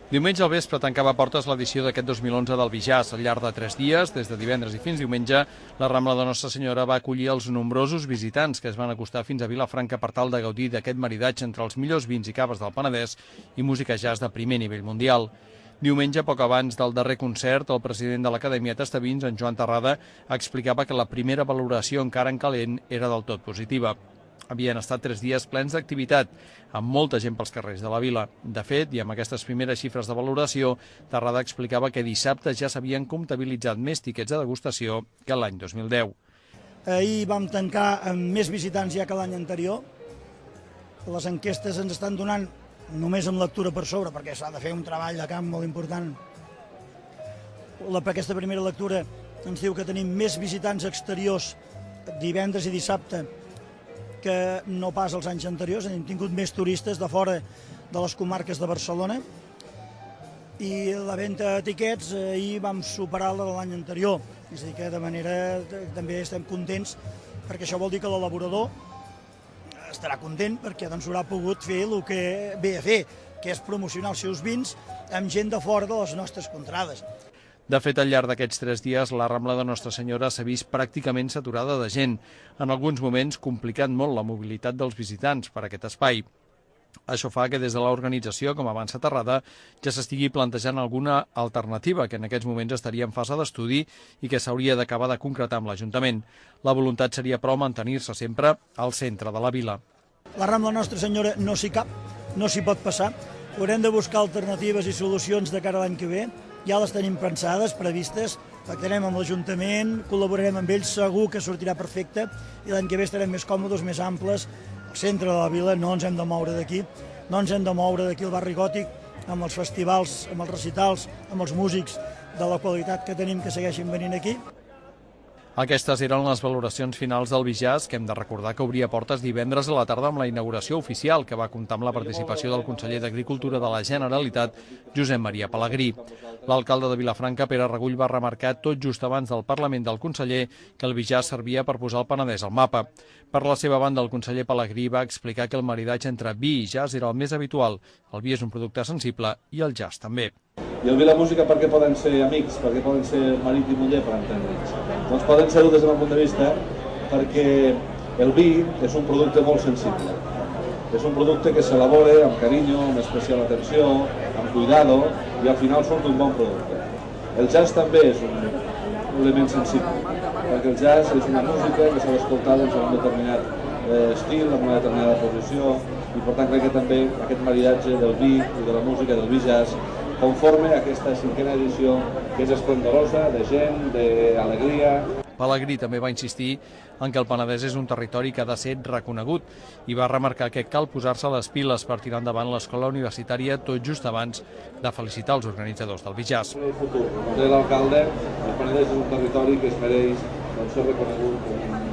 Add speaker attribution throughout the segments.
Speaker 1: Diumenge al vespre tancava portes l'edició d'aquest 2011 del Bijàs. Al llarg de 3 dies, des de divendres i fins diumenge, la Rambla de Nostra Senyora va acollir els nombrosos visitants que es van acostar fins a Vilafranca per tal de gaudir d'aquest maridatge entre els millors vins i caves del Penedès i música jazz de primer nivell mundial. Diumenge, poc abans del darrer concert, el president de l'Acadèmia Tastavins, en Joan Terrada, explicava que la primera valoració encara en calent era del tot positiva. Havien estat 3 dies plens d'activitat, amb molta gent pels carrers de la vila. De fet, i amb aquestes primeres xifres de valoració, Terrada explicava que dissabte ja s'havien comptabilitzat més tiquets de degustació que l'any 2010.
Speaker 2: Ahir vam tancar amb més visitants ja que l'any anterior. Les enquestes ens estan donant només amb lectura per sobre, perquè s'ha de fer un treball de camp molt important. Aquesta primera lectura ens diu que tenim més visitants exteriors divendres i dissabte que no pas els anys anteriors. Hem tingut més turistes de fora de les comarques de Barcelona i la venda de tiquets ahir vam superar la de l'any anterior. És a dir, que de manera també estem contents perquè això vol dir que l'elaborador estarà content perquè doncs haurà pogut fer el que ve a fer, que és promocionar els seus vins amb gent de fora de les nostres contrades.
Speaker 1: De fet, al llarg d'aquests 3 dies, la Rambla de Nostra Senyora s'ha vist pràcticament saturada de gent, en alguns moments complicant molt la mobilitat dels visitants per aquest espai. Això fa que des de l'organització, com avança Terrada, ja s'estigui plantejant alguna alternativa que en aquests moments estaria en fase d'estudi i que s'hauria d'acabar de concretar amb l'Ajuntament. La voluntat seria, però, mantenir-se sempre al centre de la vila.
Speaker 2: La Rambla Nostra Senyora no s'hi cap, no s'hi pot passar. Haurem de buscar alternatives i solucions de cara a l'any que ve. Ja les tenim pensades, previstes, pactarem amb l'Ajuntament, col·laborarem amb ells, segur que sortirà perfecte i l'any que ve estarem més còmodes, més amples, al centre de la vila, no ens hem de moure d'aquí, no ens hem de moure d'aquí al barri gòtic, amb els festivals, amb els recitals, amb els músics de la qualitat que tenim que segueixin venint aquí.
Speaker 1: Aquestes eren les valoracions finals del Bijàs, que hem de recordar que obria portes divendres a la tarda amb la inauguració oficial, que va comptar amb la participació del conseller d'Agricultura de la Generalitat, Josep Maria Pelegrí. L'alcalde de Vilafranca, Pere Regull, va remarcar tot just abans del Parlament del conseller que el Bijàs servia per posar el Penedès al mapa. Per la seva banda, el conseller Pelegrí va explicar que el maridatge entre vi i jazz era el més habitual. El vi és un producte sensible i el jazz també.
Speaker 3: I el vi i la música per què poden ser amics, per què poden ser marit i muller, per entendre'ns? Doncs poden ser-ho des del meu punt de vista perquè el vi és un producte molt sensible. És un producte que s'elabora amb carinyo, amb especial atenció, amb cuidado i al final surt un bon producte. El jazz també és un element sensible, perquè el jazz és una música que s'ha d'escoltar en un determinat estil, en una determinada posició i per tant crec que també aquest maridatge del vi i de la música del vi-jazz conforme aquesta 5a edició que és esplendorosa, de gent, d'alegria.
Speaker 1: Pelegrí també va insistir en que el Penedès és un territori que ha de ser reconegut i va remarcar que cal posar-se les piles per tirar endavant l'escola universitària tot just abans de felicitar els organitzadors del Bijàs.
Speaker 3: En el futur, com deia l'alcalde, el Penedès és un territori que es mereix ser reconegut com un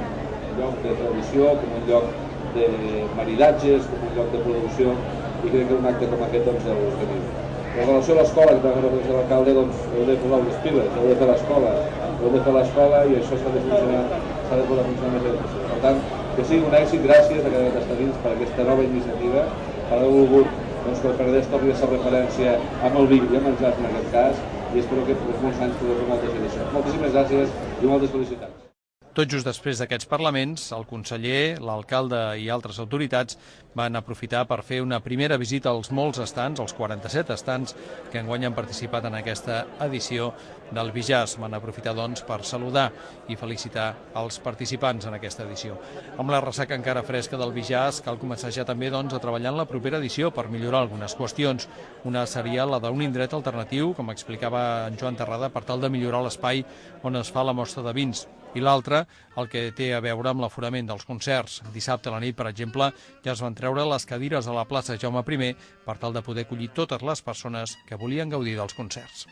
Speaker 3: lloc de tradició, com un lloc de maridatges, com un lloc de producció i crec que un acte com aquest doncs, heu de tenir. En relació a l'escola, que també reconeix l'alcalde, doncs heu de posar les piles, heu de fer l'escola i això s'ha de posar a funcionar més bé. Per tant, que sigui un èxit, gràcies a Acadèmia Tastavins per aquesta nova iniciativa, per haver volgut que el Penedès torni a ser referència amb el vi i amb el jazz en aquest cas, i espero que per molts anys podreu fer moltes edicions. Moltíssimes gràcies i moltes felicitats.
Speaker 1: Tot just després d'aquests parlaments, el conseller, l'alcalde i altres autoritats van aprofitar per fer una primera visita als molts estants, els 47 estants que enguany han participat en aquesta edició del Bijàs. Van aprofitar, doncs, per saludar i felicitar els participants en aquesta edició. Amb la ressaca encara fresca del Bijàs, cal començar ja també doncs, a treballar en la propera edició per millorar algunes qüestions. Una seria la d'un indret alternatiu, com explicava en Joan Terrada, per tal de millorar l'espai on es fa la mostra de vins. I l'altre, el que té a veure amb l'aforament dels concerts. Dissabte a la nit, per exemple, ja es van treure les cadires a la plaça Jaume I per tal de poder acollir totes les persones que volien gaudir dels concerts.